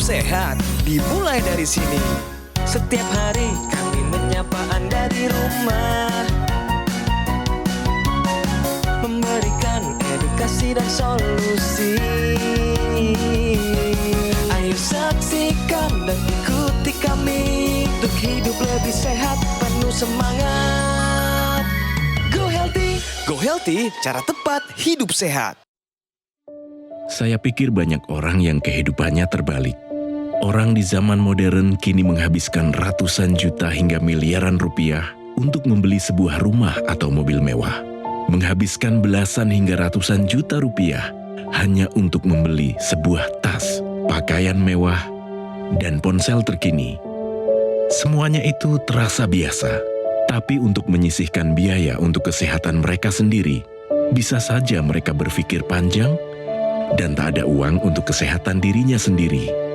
sehat dimulai dari sini. Setiap hari kami menyapa Anda di rumah, memberikan edukasi dan solusi. Ayo saksikan dan ikuti kami untuk hidup lebih sehat, penuh semangat. Go Healthy, cara tepat hidup sehat. Saya pikir banyak orang yang kehidupannya terbalik. Orang di zaman modern kini menghabiskan ratusan juta hingga miliaran rupiah untuk membeli sebuah rumah atau mobil mewah. Menghabiskan belasan hingga ratusan juta rupiah hanya untuk membeli sebuah tas, pakaian mewah, dan ponsel terkini. Semuanya itu terasa biasa, tapi untuk menyisihkan biaya untuk kesehatan mereka sendiri, bisa saja mereka berpikir panjang dan tak ada uang untuk kesehatan dirinya sendiri.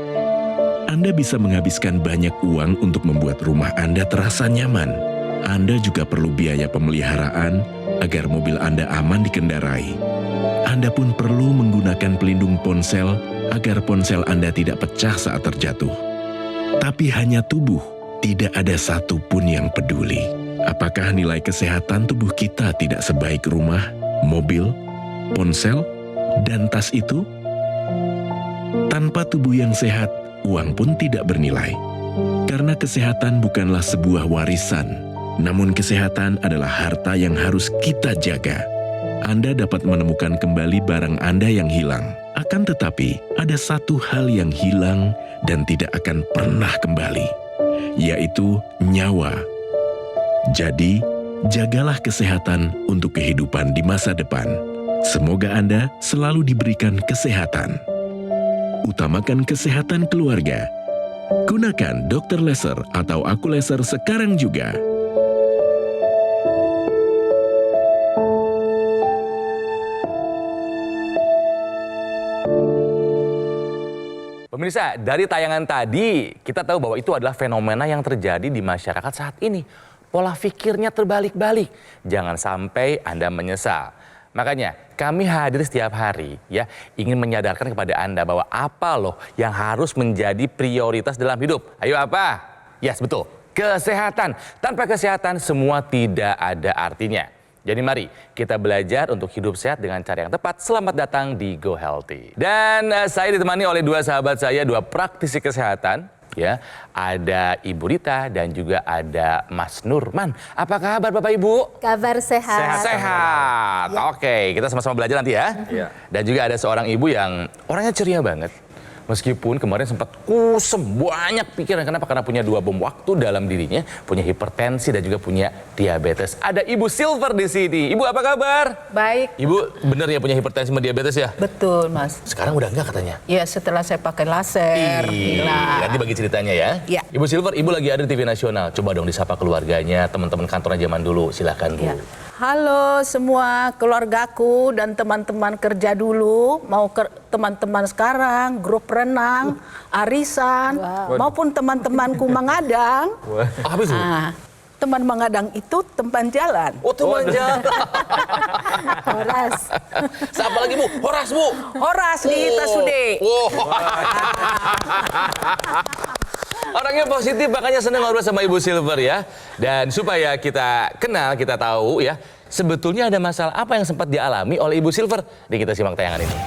Anda bisa menghabiskan banyak uang untuk membuat rumah Anda terasa nyaman. Anda juga perlu biaya pemeliharaan agar mobil Anda aman dikendarai. Anda pun perlu menggunakan pelindung ponsel agar ponsel Anda tidak pecah saat terjatuh. Tapi hanya tubuh, tidak ada satupun yang peduli. Apakah nilai kesehatan tubuh kita tidak sebaik rumah, mobil, ponsel, dan tas itu? Tanpa tubuh yang sehat, uang pun tidak bernilai. Karena kesehatan bukanlah sebuah warisan, namun kesehatan adalah harta yang harus kita jaga. Anda dapat menemukan kembali barang Anda yang hilang. Akan tetapi, ada satu hal yang hilang dan tidak akan pernah kembali, yaitu nyawa. Jadi, jagalah kesehatan untuk kehidupan di masa depan. Semoga Anda selalu diberikan kesehatan. Utamakan kesehatan keluarga. Gunakan Dr. Laser atau Aku Laser sekarang juga. Pemirsa, dari tayangan tadi kita tahu bahwa itu adalah fenomena yang terjadi di masyarakat saat ini. Pola pikirnya terbalik-balik. Jangan sampai Anda menyesal. Makanya kami hadir setiap hari ya, ingin menyadarkan kepada Anda bahwa apa loh yang harus menjadi prioritas dalam hidup. Ayo apa? Yes, betul. Kesehatan. Tanpa kesehatan semua tidak ada artinya. Jadi mari kita belajar untuk hidup sehat dengan cara yang tepat. Selamat datang di Go Healthy. Dan saya ditemani oleh dua sahabat saya, dua praktisi kesehatan. Ya, ada Ibu Rita dan juga ada Mas Nurman. Apa kabar Bapak Ibu? Kabar sehat. Sehat. Ya. Oke, kita sama-sama belajar nanti ya. Ya. Dan juga ada seorang ibu yang orangnya ceria banget. Meskipun kemarin sempat kusem, banyak pikiran. Kenapa? Karena punya 2 bom waktu dalam dirinya. Punya hipertensi dan juga punya diabetes. Ada Ibu Silver di sini. Ibu apa kabar? Baik. Ibu bener ya punya hipertensi sama diabetes ya? Betul, Mas. Sekarang udah enggak katanya? Iya, setelah saya pakai laser. Nanti bagi ceritanya ya. Ya. Ibu Silver, Ibu lagi ada di TV Nasional. Coba dong disapa keluarganya, teman-teman kantornya zaman dulu. Silakan Bu. Ya. Halo semua keluargaku dan teman-teman kerja dulu, mau teman-teman sekarang, grup renang, arisan, maupun temantemanku mengadang. Apa itu? Teman mengadang itu teman jalan. Oh, teman jalan. Horas. Siapa lagi Bu? Horas Bu. Horas di Tasude. Orangnya positif, makanya senang ngobrol sama Ibu Silver ya. Dan supaya kita kenal, kita tahu ya, sebetulnya ada masalah apa yang sempat dialami oleh Ibu Silver. Kita simak tayangan ini.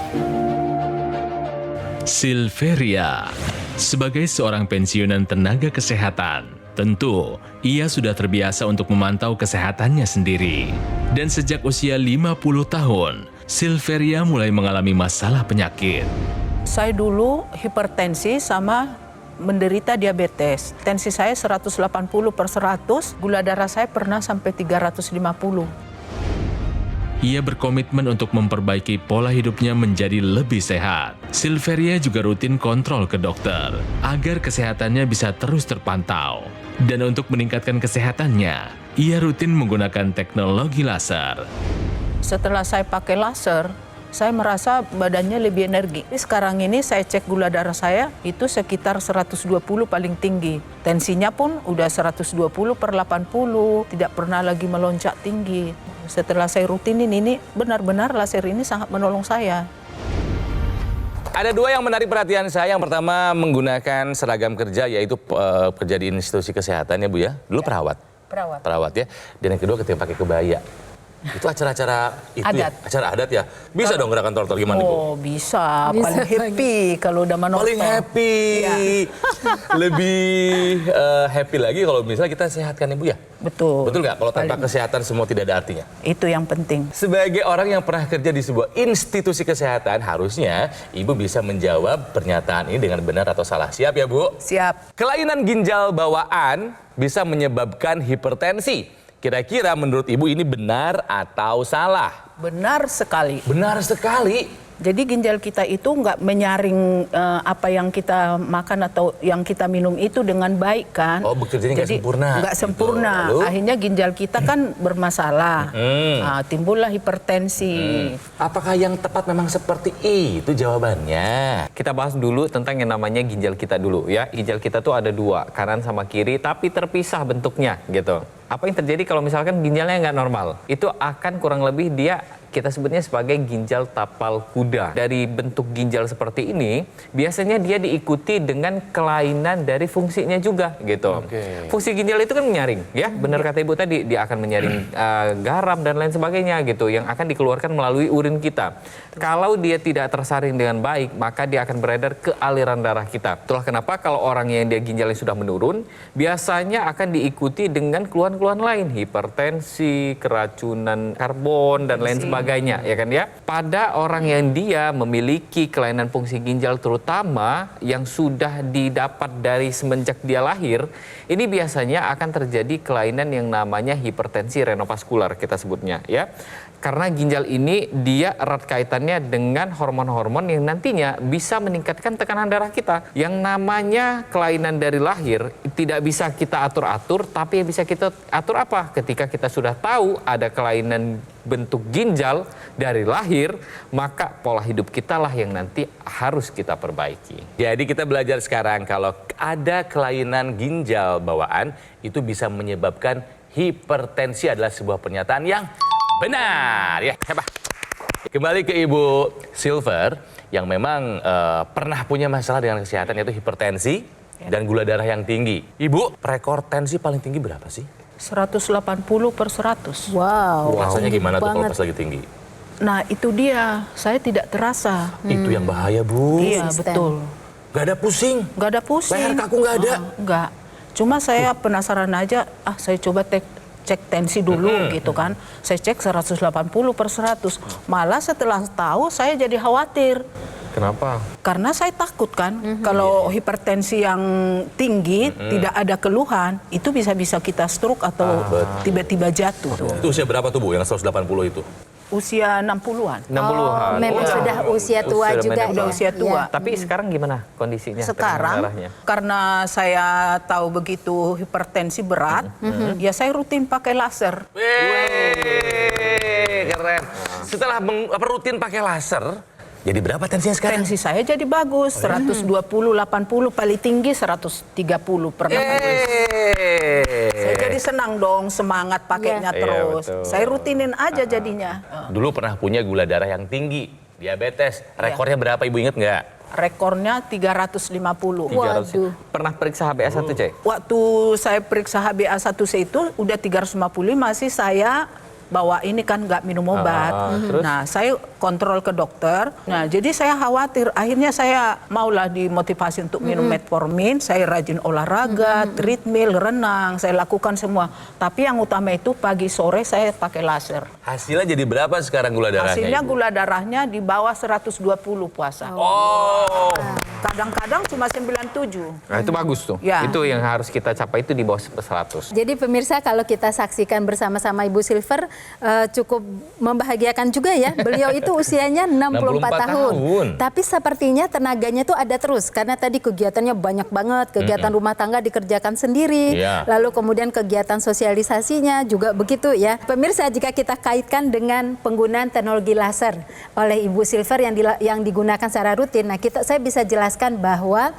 Silveria, sebagai seorang pensiunan tenaga kesehatan, tentu ia sudah terbiasa untuk memantau kesehatannya sendiri. Dan sejak usia 50 tahun, Silveria mulai mengalami masalah penyakit. Saya dulu hipertensi sama menderita diabetes. Tensi saya 180/100, gula darah saya pernah sampai 350. Ia berkomitmen untuk memperbaiki pola hidupnya menjadi lebih sehat. Silveria juga rutin kontrol ke dokter agar kesehatannya bisa terus terpantau. Dan untuk meningkatkan kesehatannya, ia rutin menggunakan teknologi laser. Setelah saya pakai laser, saya merasa badannya lebih energi. Sekarang ini saya cek gula darah saya itu sekitar 120 paling tinggi. Tensinya pun udah 120/80, tidak pernah lagi melonjak tinggi. Setelah saya rutinin ini, benar-benar laser ini sangat menolong saya. Ada dua yang menarik perhatian saya. Yang pertama menggunakan seragam kerja, yaitu kerja di institusi kesehatan ya Bu ya. Dulu perawat. Perawat ya. Dan yang kedua ketika pakai kebaya. Itu acara-acara itu Adat. ya? Acara adat ya. Bisa dong gerakan tortor gimana Bu? Oh bisa. Paling happy kalau udah menonton. Paling happy. Iya. Lebih happy lagi kalau misalnya kita sehatkan Ibu ya. Betul. Betul nggak? Kalau tanpa kesehatan semua tidak ada artinya. Itu yang penting. Sebagai orang yang pernah kerja di sebuah institusi kesehatan, harusnya Ibu bisa menjawab pernyataan ini dengan benar atau salah. Siap ya Bu? Siap. Kelainan ginjal bawaan bisa menyebabkan hipertensi. Kira-kira menurut Ibu ini benar atau salah? Benar sekali. Benar sekali. Jadi ginjal kita itu nggak menyaring apa yang kita makan atau yang kita minum itu dengan baik kan. Oh, bekerjanya nggak Jadi, sempurna. Nggak sempurna. Gitu. Lalu? Akhirnya ginjal kita kan bermasalah. Nah, timbullah hipertensi. Apakah yang tepat memang seperti itu jawabannya? Kita bahas dulu tentang yang namanya ginjal kita dulu ya. Ginjal kita tuh ada dua, kanan sama kiri, tapi terpisah bentuknya gitu. Apa yang terjadi kalau misalkan ginjalnya nggak normal? Itu akan kurang lebih dia kita sebutnya sebagai ginjal tapal kuda. Dari bentuk ginjal seperti ini, biasanya dia diikuti dengan kelainan dari fungsinya juga gitu. Fungsi ginjal itu kan menyaring, ya, benar kata Ibu tadi, dia akan menyaring garam dan lain sebagainya gitu, yang akan dikeluarkan melalui urin kita. Kalau dia tidak tersaring dengan baik, maka dia akan beredar ke aliran darah kita. Itulah kenapa kalau orang yang dia ginjalnya sudah menurun, biasanya akan diikuti dengan keluhan-keluhan lain, hipertensi, keracunan karbon dan lain sebagainya, ya kan ya. Pada orang yang dia memiliki kelainan fungsi ginjal terutama yang sudah didapat dari semenjak dia lahir, ini biasanya akan terjadi kelainan yang namanya hipertensi renovaskular kita sebutnya ya. Karena ginjal ini dia erat kaitannya dengan hormon-hormon yang nantinya bisa meningkatkan tekanan darah kita. Yang namanya kelainan dari lahir tidak bisa kita atur-atur, tapi yang bisa kita atur apa? Ketika kita sudah tahu ada kelainan bentuk ginjal dari lahir, maka pola hidup kita lah yang nanti harus kita perbaiki. Jadi kita belajar sekarang kalau ada kelainan ginjal bawaan itu bisa menyebabkan hipertensi adalah sebuah pernyataan yang benar ya. Hebat. Kembali ke Ibu Silver yang memang pernah punya masalah dengan kesehatan yaitu hipertensi dan gula darah yang tinggi. Ibu, rekor tensi paling tinggi berapa sih? 180/100. Wow. Rasanya gimana tuh kalau banget. pas lagi tinggi? Nah itu dia, saya tidak terasa. Itu yang bahaya Bu. Iya Konsisten. betul. Gak ada pusing. Nggak ada pusing. Leher kaku nggak ada? Nggak. Cuma saya penasaran aja, saya coba cek tensi dulu gitu kan. Saya cek 180/100. Malah setelah tahu saya jadi khawatir. Kenapa? Karena saya takut kan kalau hipertensi yang tinggi tidak ada keluhan, itu bisa-bisa kita stroke atau tiba-tiba jatuh. Itu usia berapa tuh Bu yang 180 itu? Usia 60-an. 60-an. Memang sudah usia tua Usia juga. Udah ya. usia tua. Ya. Tapi sekarang gimana kondisinya? tekanan Sekarang darahnya? karena saya tahu begitu hipertensi berat, ya saya rutin pakai laser. Wih, keren. Setelah rutin pakai laser, jadi berapa tensinya sekarang? Tensi saya jadi bagus, 120/80, paling tinggi 130/80. Saya jadi senang dong, semangat pakainya Iya. terus. Iya, betul. Saya rutinin aja jadinya. Dulu pernah punya gula darah yang tinggi, diabetes. Rekornya berapa Ibu inget nggak? Rekornya 350. Waduh. Pernah periksa HbA1c? Waktu saya periksa HbA1c itu udah 350, masih saya bawa ini kan nggak minum obat. terus? Nah, saya kontrol ke dokter. Nah, jadi saya khawatir. Akhirnya saya maulah dimotivasi untuk minum metformin. Saya rajin olahraga, treadmill, renang. Saya lakukan semua. Tapi yang utama itu pagi sore saya pakai laser. Hasilnya jadi berapa sekarang gula darahnya? Hasilnya Ibu? gula darahnya di bawah 120 puasa. Oh, Kadang-kadang cuma 97. Nah, itu bagus tuh. Ya. Itu yang harus kita capai itu di bawah 100. Jadi pemirsa kalau kita saksikan bersama-sama Ibu Silver cukup membahagiakan juga ya. Beliau itu usianya 64 tahun. Tapi sepertinya tenaganya tuh ada terus. Karena tadi kegiatannya banyak banget. Kegiatan rumah tangga dikerjakan sendiri. Iya. Lalu kemudian kegiatan sosialisasinya juga begitu ya. Pemirsa jika kita kaitkan dengan penggunaan teknologi laser oleh Ibu Silver yang digunakan secara rutin. Nah saya bisa jelaskan bahwa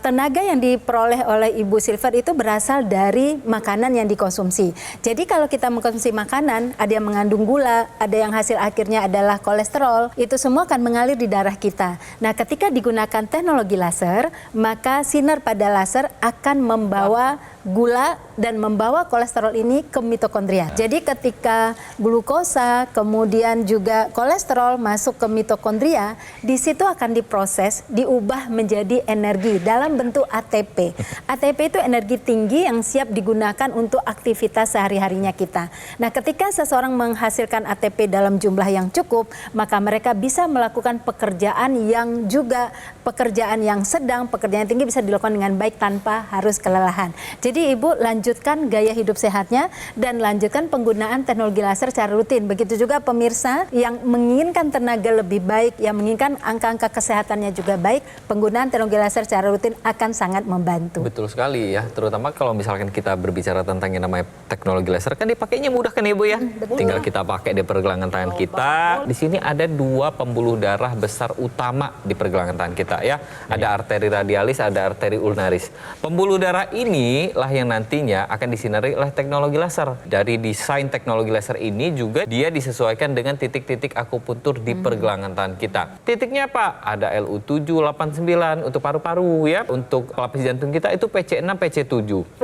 tenaga yang diperoleh oleh Ibu Silver itu berasal dari makanan yang dikonsumsi. Jadi kalau kita mengkonsumsi makanan, ada yang mengandung gula, ada yang hasil akhirnya adalah adalah kolesterol, itu semua akan mengalir di darah kita. Nah, ketika digunakan teknologi laser, maka sinar pada laser akan membawa gula dan membawa kolesterol ini ke mitokondria. Jadi ketika glukosa, kemudian juga kolesterol masuk ke mitokondria, di situ akan diproses, diubah menjadi energi dalam bentuk ATP. ATP itu energi tinggi yang siap digunakan untuk aktivitas sehari-harinya kita. Nah, ketika seseorang menghasilkan ATP dalam jumlah yang cukup, maka mereka bisa melakukan pekerjaan yang juga pekerjaan yang sedang, pekerjaan yang tinggi bisa dilakukan dengan baik tanpa harus kelelahan. Jadi Ibu lanjutkan gaya hidup sehatnya dan lanjutkan penggunaan teknologi laser secara rutin. Begitu juga pemirsa yang menginginkan tenaga lebih baik, yang menginginkan angka-angka kesehatannya juga baik, penggunaan teknologi laser secara rutin akan sangat membantu. Betul sekali ya, terutama kalau misalkan kita berbicara tentang yang namanya teknologi laser, kan dipakainya mudah kan Ibu ya? Tinggal kita pakai di pergelangan tangan kita. Di sini ada 2 pembuluh darah besar utama di pergelangan tangan kita ya. Ada arteri radialis, ada arteri ulnaris. Pembuluh darah ini lah yang nantinya akan disinari oleh teknologi laser. Dari desain teknologi laser ini juga dia disesuaikan dengan titik-titik akupuntur di pergelangan tangan kita. Titiknya apa? Ada LU7, 89 untuk paru-paru ya. Untuk pelapis jantung kita itu PC6, PC7.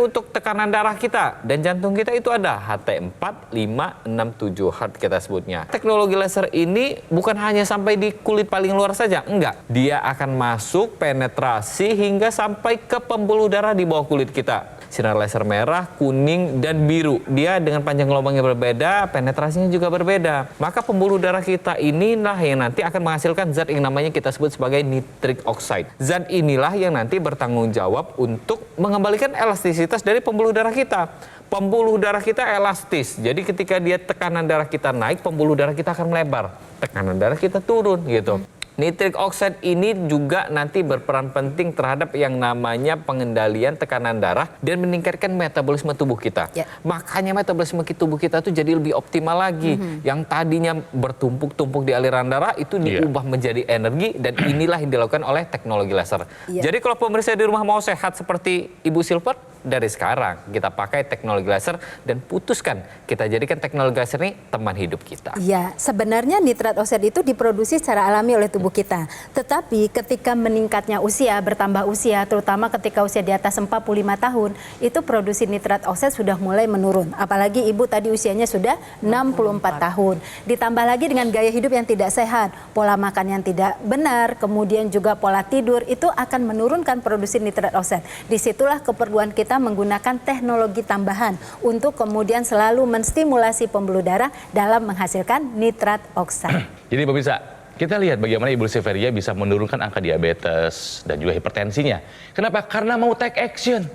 Untuk tekanan darah kita dan jantung kita itu ada HT4, 5, 6, 7 heart kita sebutnya. Teknologi laser ini bukan hanya sampai di kulit paling luar saja, enggak. Dia akan masuk penetrasi hingga sampai ke pembuluh darah di bawah kulit kita. Sinar laser merah, kuning, dan biru. Dia dengan panjang gelombangnya berbeda, penetrasinya juga berbeda. Maka pembuluh darah kita inilah yang nanti akan menghasilkan zat yang namanya kita sebut sebagai nitric oxide. Zat inilah yang nanti bertanggung jawab untuk mengembalikan elastisitas dari pembuluh darah kita. Pembuluh darah kita elastis, jadi ketika dia tekanan darah kita naik, pembuluh darah kita akan melebar. Tekanan darah kita turun gitu. Nitric oxide ini juga nanti berperan penting terhadap yang namanya pengendalian tekanan darah dan meningkatkan metabolisme tubuh kita. Makanya metabolisme tubuh kita tuh jadi lebih optimal lagi. Yang tadinya bertumpuk-tumpuk di aliran darah itu diubah menjadi energi dan inilah yang dilakukan oleh teknologi laser. Jadi kalau pemirsa di rumah mau sehat seperti Ibu Silver, dari sekarang kita pakai teknologi laser dan putuskan kita jadikan teknologi laser ini teman hidup kita. Ya, sebenarnya nitrat oksida itu diproduksi secara alami oleh tubuh kita. Tetapi ketika meningkatnya usia, bertambah usia, terutama ketika usia di atas 45 tahun, itu produksi nitrat oksida sudah mulai menurun. Apalagi Ibu tadi usianya sudah 64 tahun. Ditambah lagi dengan gaya hidup yang tidak sehat, pola makan yang tidak benar, kemudian juga pola tidur, itu akan menurunkan produksi nitrat oksida. Disitulah keperluan kita menggunakan teknologi tambahan untuk kemudian selalu menstimulasi pembuluh darah dalam menghasilkan nitrat oksida. Jadi pemirsa, kita lihat bagaimana Ibu Silveria bisa menurunkan angka diabetes dan juga hipertensinya. Kenapa? Karena mau take action.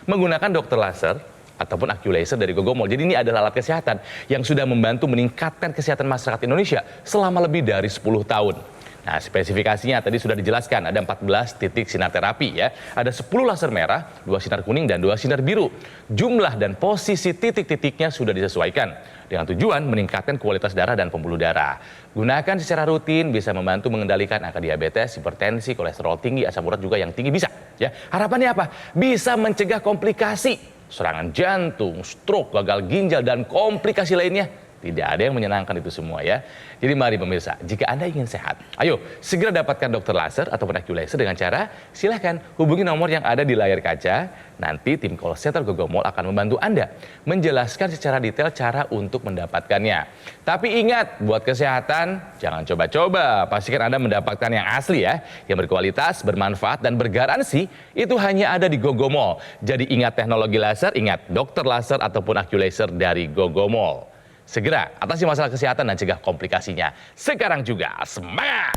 Menggunakan dokter laser ataupun AccuLaser dari Gogomol. Jadi ini adalah alat kesehatan yang sudah membantu meningkatkan kesehatan masyarakat Indonesia selama lebih dari 10 tahun. Nah, spesifikasinya tadi sudah dijelaskan, ada 14 titik sinar terapi ya. Ada 10 laser merah, 2 sinar kuning, dan 2 sinar biru. Jumlah dan posisi titik-titiknya sudah disesuaikan dengan tujuan meningkatkan kualitas darah dan pembuluh darah. Gunakan secara rutin bisa membantu mengendalikan angka diabetes, hipertensi, kolesterol tinggi, asam urat juga yang tinggi bisa. Ya, harapannya apa? Bisa mencegah komplikasi, serangan jantung, stroke, gagal ginjal, dan komplikasi lainnya. Tidak ada yang menyenangkan itu semua ya. Jadi mari pemirsa, jika Anda ingin sehat, ayo segera dapatkan dokter laser ataupun AccuLaser dengan cara silahkan hubungi nomor yang ada di layar kaca. Nanti tim call center Gogomol akan membantu Anda menjelaskan secara detail cara untuk mendapatkannya. Tapi ingat, buat kesehatan jangan coba-coba. Pastikan Anda mendapatkan yang asli ya, yang berkualitas, bermanfaat, dan bergaransi. Itu hanya ada di Gogomol. Jadi ingat teknologi laser, ingat dokter laser ataupun AccuLaser dari Gogomol. Segera atasi masalah kesehatan dan cegah komplikasinya. Sekarang juga, semangat!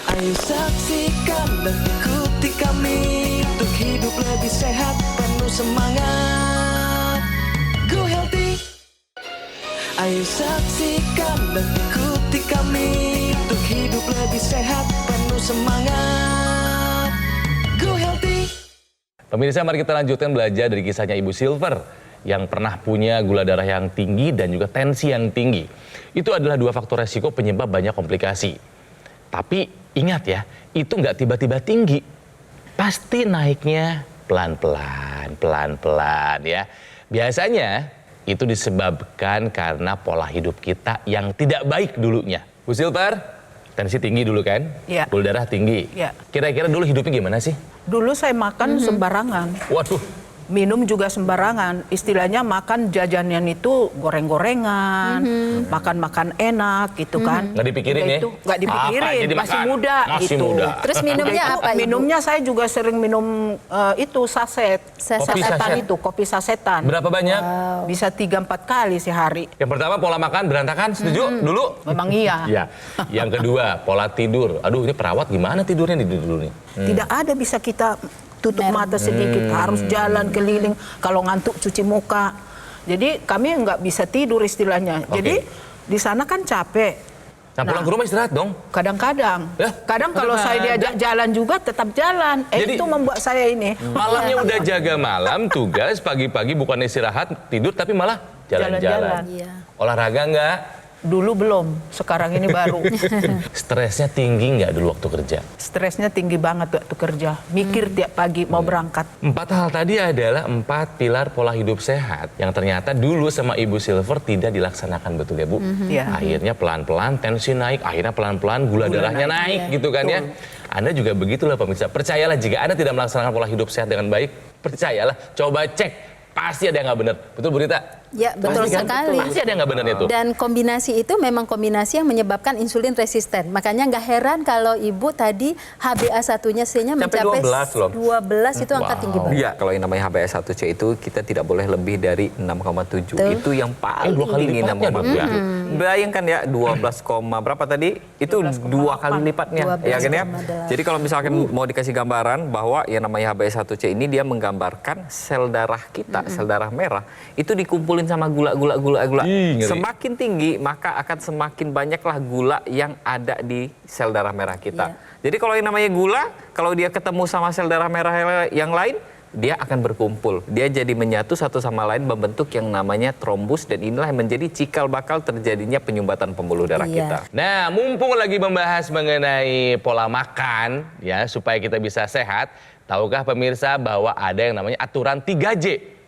Ayo saksikan dan ikuti kami untuk hidup lebih sehat, penuh semangat. Go Healthy. Ayo saksikan dan ikuti kami untuk hidup lebih sehat, penuh semangat. Go Healthy. Pemirsa, mari kita lanjutkan belajar dari kisahnya Ibu Silver yang pernah punya gula darah yang tinggi dan juga tensi yang tinggi. Itu adalah 2 faktor resiko penyebab banyak komplikasi. Tapi ingat ya, itu nggak tiba-tiba tinggi. Pasti naiknya pelan-pelan ya. Biasanya itu disebabkan karena pola hidup kita yang tidak baik dulunya. Bu Silver, tensi tinggi dulu kan? Iya. Gula darah tinggi. Iya. Kira-kira dulu hidupnya gimana sih? Dulu saya makan sembarangan. Waduh. Minum juga sembarangan, istilahnya makan jajanan itu goreng-gorengan, makan-makan enak gitu kan. Nggak dipikirin Udah ya? itu nggak dipikirin, Apa aja dimakan? masih muda Masih gitu. muda. Terus minumnya Udah itu, apa, Ibu? minumnya saya juga sering minum itu saset. Saset. Kopi Sasetan saset. itu, kopi sasetan. Berapa banyak? Bisa 3-4 kali sehari. Yang pertama pola makan berantakan, setuju dulu? Memang iya. Iya. Yang kedua pola tidur. Aduh ini perawat gimana tidurnya dulu nih? Tidak ada bisa kita tutup mata sedikit, harus jalan keliling. Kalau ngantuk cuci muka. Jadi kami nggak bisa tidur istilahnya. Oke. Jadi di sana kan capek. Nah pulang ke rumah istirahat dong. Kadang-kadang. Ya, Kadang kalau saya diajak jalan juga tetap jalan. Jadi- Itu membuat saya ini. Malamnya udah jaga malam, tugas pagi-pagi bukan istirahat, tidur tapi malah Jalan-jalan. jalan-jalan. Iya. Olahraga nggak? Dulu belum, sekarang ini baru. Stresnya tinggi nggak dulu waktu kerja? Stresnya tinggi banget waktu kerja. Mikir tiap pagi mau berangkat. 4 hal tadi adalah 4 pilar pola hidup sehat yang ternyata dulu sama Ibu Silver tidak dilaksanakan, betul ya Bu? Iya. Akhirnya pelan-pelan tensi naik, akhirnya pelan-pelan gula darahnya naik gitu kan ya. Anda juga begitulah pemirsa. Percayalah jika Anda tidak melaksanakan pola hidup sehat dengan baik, percayalah, coba cek, pasti ada yang nggak benar. Betul Bu Rita? Ya, betul Pasti kan? sekali. Pasti ada yang nggak benar itu. Dan kombinasi itu memang kombinasi yang menyebabkan insulin resisten. Makanya nggak heran kalau ibu tadi HbA1-nya C-nya Sampai mencapai 12 loh. 12 itu angka tinggi banget. Iya, kalau yang namanya HbA1c itu kita tidak boleh lebih dari 6,7. Betul. Itu yang paling 2 kali tinggi lipatnya dong, 6,7. Bayangkan ya 12, berapa tadi? Itu 2 kali lipatnya. 12,8. Ya kan ya? Jadi kalau misalkan mau dikasih gambaran bahwa yang namanya HbA1c ini dia menggambarkan sel darah kita, sel darah merah itu dikumpulin sama gula. Ih, ngeri. Semakin tinggi maka akan semakin banyaklah gula yang ada di sel darah merah kita. Jadi kalau yang namanya gula, kalau dia ketemu sama sel darah merah yang lain, dia akan berkumpul. Dia jadi menyatu satu sama lain membentuk yang namanya trombus dan inilah yang menjadi cikal bakal terjadinya penyumbatan pembuluh darah Iya. kita. Nah, mumpung lagi membahas mengenai pola makan ya supaya kita bisa sehat, tahukah pemirsa bahwa ada yang namanya aturan 3J?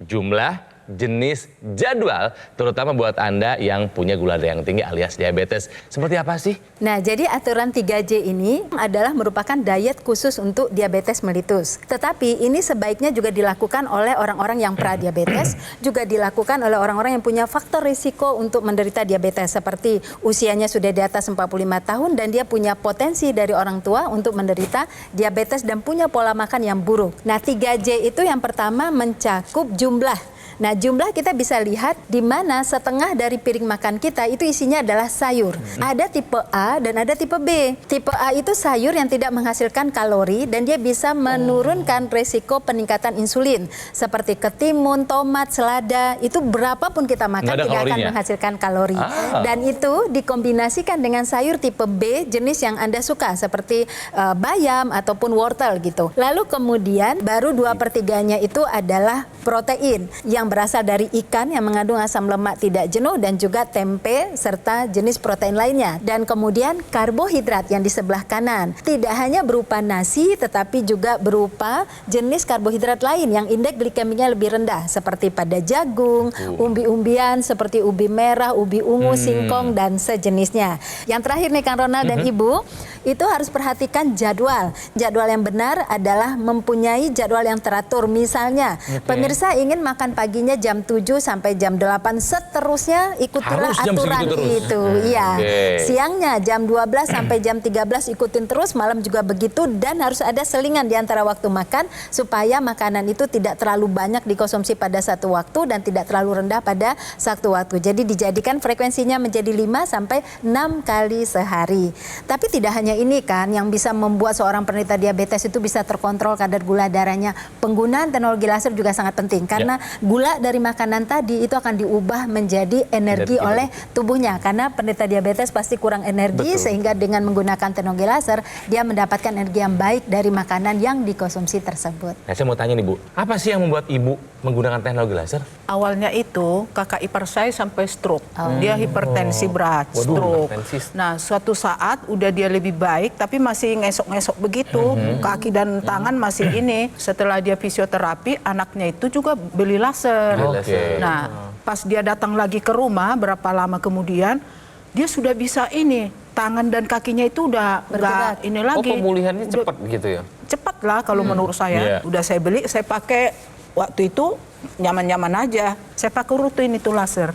Jumlah, jenis, jadwal, terutama buat Anda yang punya gula darah yang tinggi alias diabetes. Seperti apa sih? Nah, jadi aturan 3J ini adalah merupakan diet khusus untuk diabetes mellitus. Tetapi ini sebaiknya juga dilakukan oleh orang-orang yang pradiabetes, juga dilakukan oleh orang-orang yang punya faktor risiko untuk menderita diabetes seperti usianya sudah di atas 45 tahun dan dia punya potensi dari orang tua untuk menderita diabetes dan punya pola makan yang buruk. Nah, 3J itu yang pertama mencakup jumlah. Nah, jumlah kita bisa lihat di mana setengah dari piring makan kita itu isinya adalah sayur. Ada tipe A dan ada tipe B. Tipe A itu sayur yang tidak menghasilkan kalori dan dia bisa menurunkan resiko peningkatan insulin. Seperti ketimun, tomat, selada, itu berapapun kita makan Nggak ada tidak akan kalorinya? menghasilkan kalori. Dan itu dikombinasikan dengan sayur tipe B jenis yang Anda suka seperti bayam ataupun wortel gitu. Lalu kemudian baru 2/3-nya itu adalah protein yang berasal dari ikan yang mengandung asam lemak tidak jenuh dan juga tempe serta jenis protein lainnya. Dan kemudian karbohidrat yang di sebelah kanan. Tidak hanya berupa nasi tetapi juga berupa jenis karbohidrat lain yang indeks glikemiknya lebih rendah seperti pada jagung, umbi-umbian seperti ubi merah, ubi ungu, singkong dan sejenisnya. Yang terakhir nih Kang Ronald dan Ibu, itu harus perhatikan jadwal. Jadwal yang benar adalah mempunyai jadwal yang teratur. Misalnya, pemirsa ingin makan paginya jam 7 sampai jam 8, seterusnya ikutilah Harus jam aturan segitu terus? itu. Iya. Oke. Siangnya jam 12 sampai jam 13 ikutin terus, malam juga begitu dan harus ada selingan di antara waktu makan supaya makanan itu tidak terlalu banyak dikonsumsi pada satu waktu dan tidak terlalu rendah pada satu waktu. Jadi dijadikan frekuensinya menjadi 5 sampai 6 kali sehari. Tapi tidak hanya ini kan yang bisa membuat seorang penderita diabetes itu bisa terkontrol kadar gula darahnya. Penggunaan teknologi laser juga sangat penting karena gula dari makanan tadi itu akan diubah menjadi energi oleh tubuhnya karena penderita diabetes pasti kurang energi sehingga dengan menggunakan teknologi laser dia mendapatkan energi yang baik dari makanan yang dikonsumsi tersebut. Nah, saya mau tanya nih Bu, apa sih yang membuat Ibu menggunakan teknologi laser? Awalnya itu kakak ipar saya sampai stroke. Dia hipertensi berat, stroke. Nah, suatu saat udah dia lebih baik tapi masih ngesok-ngesok begitu, kaki dan tangan masih ini. Setelah dia fisioterapi, anaknya itu juga beli laser. Oke. Nah, pas dia datang lagi ke rumah berapa lama kemudian dia sudah bisa ini, tangan dan kakinya itu udah Bergerak. nggak ini lagi. pemulihannya Udah cepat gitu ya. cepat lah kalau menurut saya. Iya. Udah saya beli, saya pakai waktu itu nyaman-nyaman aja. Saya pakai rutin itu laser.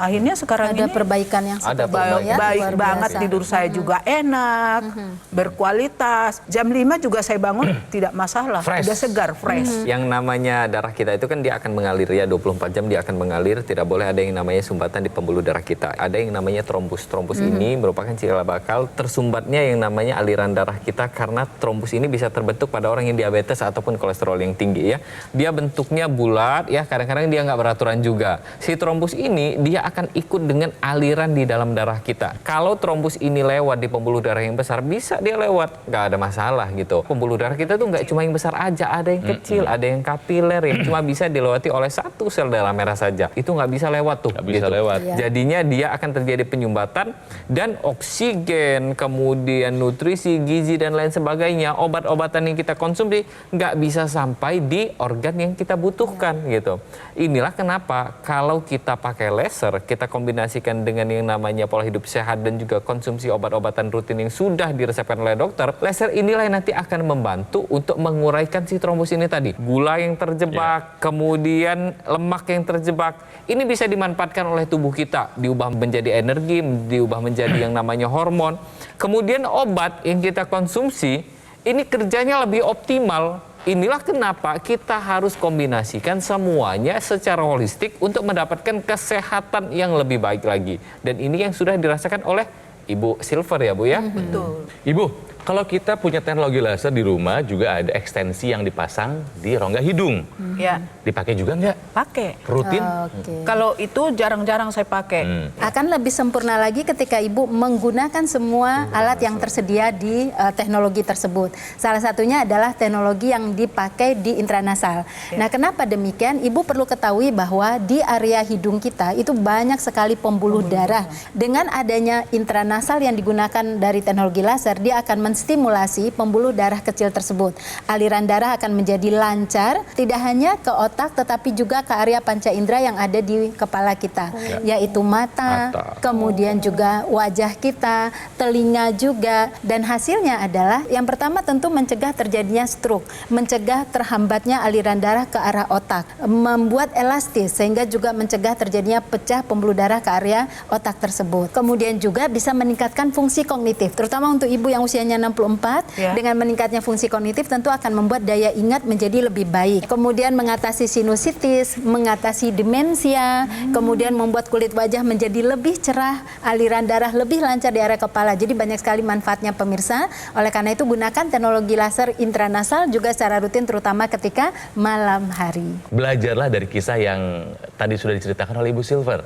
Akhirnya sekarang Ada ini perbaikan yang Ada signifikan perbaikan. ya, baik luar banget, biasa. tidur saya juga enak, berkualitas. Jam 5 juga saya bangun tidak masalah, Fresh. udah segar, fresh. Yang namanya darah kita itu kan dia akan mengalir ya 24 jam dia akan mengalir, tidak boleh ada yang namanya sumbatan di pembuluh darah kita. Ada yang namanya trombus. Trombus ini merupakan cikal bakal tersumbatnya yang namanya aliran darah kita karena trombus ini bisa terbentuk pada orang yang diabetes ataupun kolesterol yang tinggi ya. Dia bentuknya bulat ya, kadang-kadang dia nggak beraturan juga. Si trombus ini dia akan ikut dengan aliran di dalam darah kita. Kalau trombus ini lewat di pembuluh darah yang besar, bisa dia lewat, nggak ada masalah gitu. Pembuluh darah kita tuh nggak cuma yang besar aja, ada yang kecil, ada yang kapiler yang cuma bisa dilewati oleh satu sel darah merah saja. Itu nggak bisa lewat tuh. Nggak bisa lewat. Iya. Jadinya dia akan terjadi penyumbatan dan oksigen, kemudian nutrisi, gizi dan lain sebagainya, obat-obatan yang kita konsumsi nggak bisa sampai di organ yang kita butuhkan gitu. Inilah kenapa kalau kita pakai laser, kita kombinasikan dengan yang namanya pola hidup sehat dan juga konsumsi obat-obatan rutin yang sudah diresepkan oleh dokter, laser inilah yang nanti akan membantu untuk menguraikan si trombus ini tadi. Gula yang terjebak, kemudian lemak yang terjebak, ini bisa dimanfaatkan oleh tubuh kita, diubah menjadi energi, diubah menjadi yang namanya hormon. Kemudian obat yang kita konsumsi, ini kerjanya lebih optimal. Inilah kenapa kita harus kombinasikan semuanya secara holistik untuk mendapatkan kesehatan yang lebih baik lagi. Dan ini yang sudah dirasakan oleh Ibu Silver ya Bu ya. Betul. Ibu, kalau kita punya teknologi laser di rumah juga ada ekstensi yang dipasang di rongga hidung. Ya, Dipakai juga nggak? pakai. Rutin? Oke. Kalau itu jarang-jarang saya pakai. Akan lebih sempurna lagi ketika Ibu menggunakan semua alat yang tersedia di teknologi tersebut. Salah satunya adalah teknologi yang dipakai di intranasal. Nah, kenapa demikian? Ibu perlu ketahui bahwa di area hidung kita itu banyak sekali pembuluh darah. Dengan adanya intranasal yang digunakan dari teknologi laser, dia akan menstimulasi pembuluh darah kecil tersebut. Aliran darah akan menjadi lancar, tidak hanya ke otak tetapi juga ke area panca indera yang ada di kepala kita, yaitu mata, kemudian juga wajah kita, telinga juga, dan hasilnya adalah yang pertama tentu mencegah terjadinya stroke, mencegah terhambatnya aliran darah ke arah otak, membuat elastis sehingga juga mencegah terjadinya pecah pembuluh darah ke area otak tersebut. Kemudian juga bisa meningkatkan fungsi kognitif, terutama untuk ibu yang usianya 64, dengan meningkatnya fungsi kognitif tentu akan membuat daya ingat menjadi lebih baik. Kemudian mengatasi sinusitis, mengatasi demensia, kemudian membuat kulit wajah menjadi lebih cerah, aliran darah lebih lancar di area kepala. Jadi banyak sekali manfaatnya pemirsa. Oleh karena itu gunakan teknologi laser intranasal juga secara rutin terutama ketika malam hari. Belajarlah dari kisah yang tadi sudah diceritakan oleh Ibu Silver.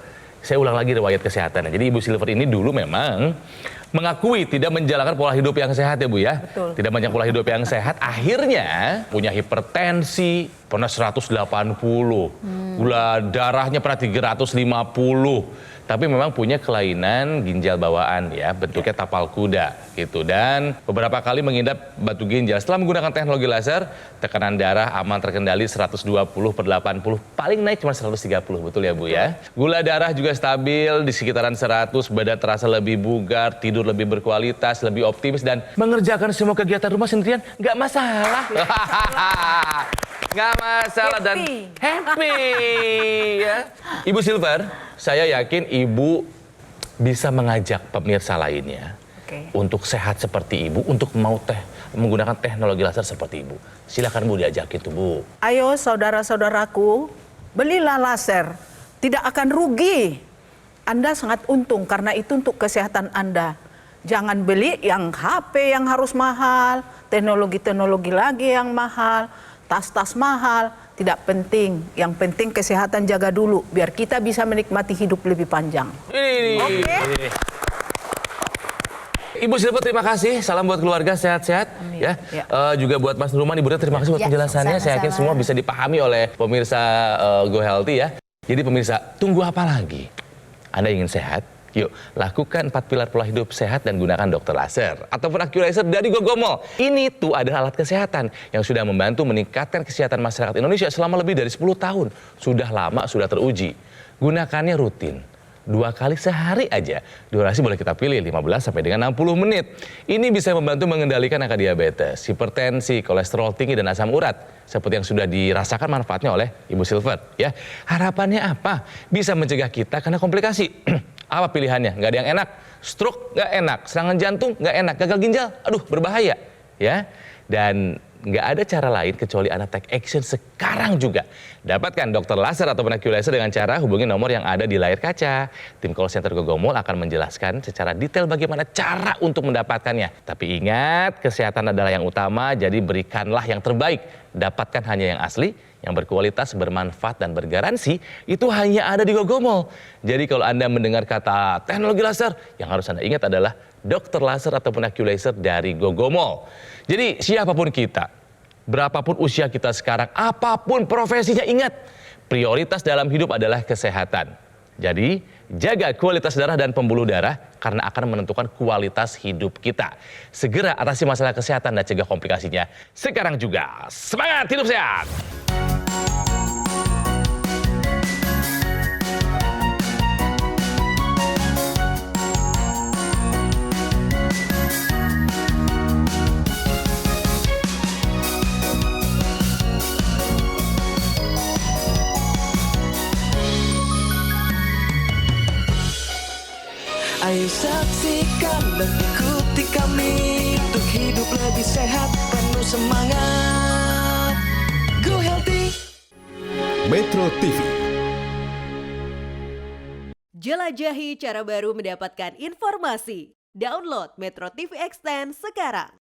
Saya ulang lagi riwayat kesehatannya. Jadi Ibu Silver ini dulu memang mengakui tidak menjalankan pola hidup yang sehat ya Bu ya. Betul. Tidak banyak pola hidup yang sehat. Akhirnya punya hipertensi, pernah 180. Gula darahnya pernah 350. Tapi memang punya kelainan ginjal bawaan ya, bentuknya tapal kuda gitu. Dan beberapa kali mengidap batu ginjal. Setelah menggunakan teknologi laser, tekanan darah aman terkendali 120/80. Paling naik cuma 130, betul ya Bu ya? Gula darah juga stabil di sekitaran 100, badan terasa lebih bugar, tidur lebih berkualitas, lebih optimis, dan mengerjakan semua kegiatan rumah sendirian nggak masalah. Nggak masalah dan happy ya. Ibu Silver, saya yakin Ibu bisa mengajak pemirsa lainnya untuk sehat seperti Ibu, untuk mau menggunakan teknologi laser seperti Ibu. Silakan Bu diajakin tuh Bu. Ayo saudara-saudaraku, belilah laser. Tidak akan rugi. Anda sangat untung karena itu untuk kesehatan Anda. Jangan beli yang HP yang harus mahal, teknologi-teknologi lagi yang mahal, tas-tas mahal, tidak penting. Yang penting kesehatan jaga dulu, biar kita bisa menikmati hidup lebih panjang. Oke. Ibu Silver terima kasih, salam buat keluarga sehat-sehat ya. Juga buat Mas Nurman, Ibu Retno terima kasih buat penjelasannya. Saya yakin semua bisa dipahami oleh pemirsa Go Healthy ya. Jadi pemirsa, tunggu apa lagi? Anda ingin sehat? Yuk, lakukan 4 pilar pola hidup sehat dan gunakan dokter laser ataupun Accuracer dari Gogomol. Ini tuh adalah alat kesehatan yang sudah membantu meningkatkan kesehatan masyarakat Indonesia selama lebih dari 10 tahun. Sudah lama, sudah teruji. Gunakannya rutin. 2 kali sehari aja. Durasi boleh kita pilih 15 sampai dengan 60 menit. Ini bisa membantu mengendalikan angka diabetes, hipertensi, kolesterol tinggi dan asam urat. Seperti yang sudah dirasakan manfaatnya oleh Ibu Silver. Ya, harapannya apa? Bisa mencegah kita kena komplikasi. Apa pilihannya? Nggak ada yang enak. Stroke nggak enak, serangan jantung nggak enak, gagal ginjal, aduh berbahaya. Ya, dan nggak ada cara lain kecuali Anda take action sekarang juga. Dapatkan dokter laser atau nebulizer dengan cara hubungi nomor yang ada di layar kaca. Tim call center Gogomol akan menjelaskan secara detail bagaimana cara untuk mendapatkannya. Tapi ingat, kesehatan adalah yang utama, jadi berikanlah yang terbaik. Dapatkan hanya yang asli, yang berkualitas, bermanfaat, dan bergaransi, itu hanya ada di Gogomol. Jadi kalau Anda mendengar kata teknologi laser, yang harus Anda ingat adalah dokter laser ataupun nebulizer dari Gogomol. Jadi siapapun kita, berapapun usia kita sekarang, apapun profesinya, ingat, prioritas dalam hidup adalah kesehatan. Jadi jaga kualitas darah dan pembuluh darah karena akan menentukan kualitas hidup kita. Segera atasi masalah kesehatan dan cegah komplikasinya. Sekarang juga, semangat hidup sehat! Ayo saksikan dan ikuti kami untuk hidup lebih sehat, penuh semangat. Go Healthy. Metro TV. Jelajahi cara baru mendapatkan informasi. Download Metro TV Extend sekarang.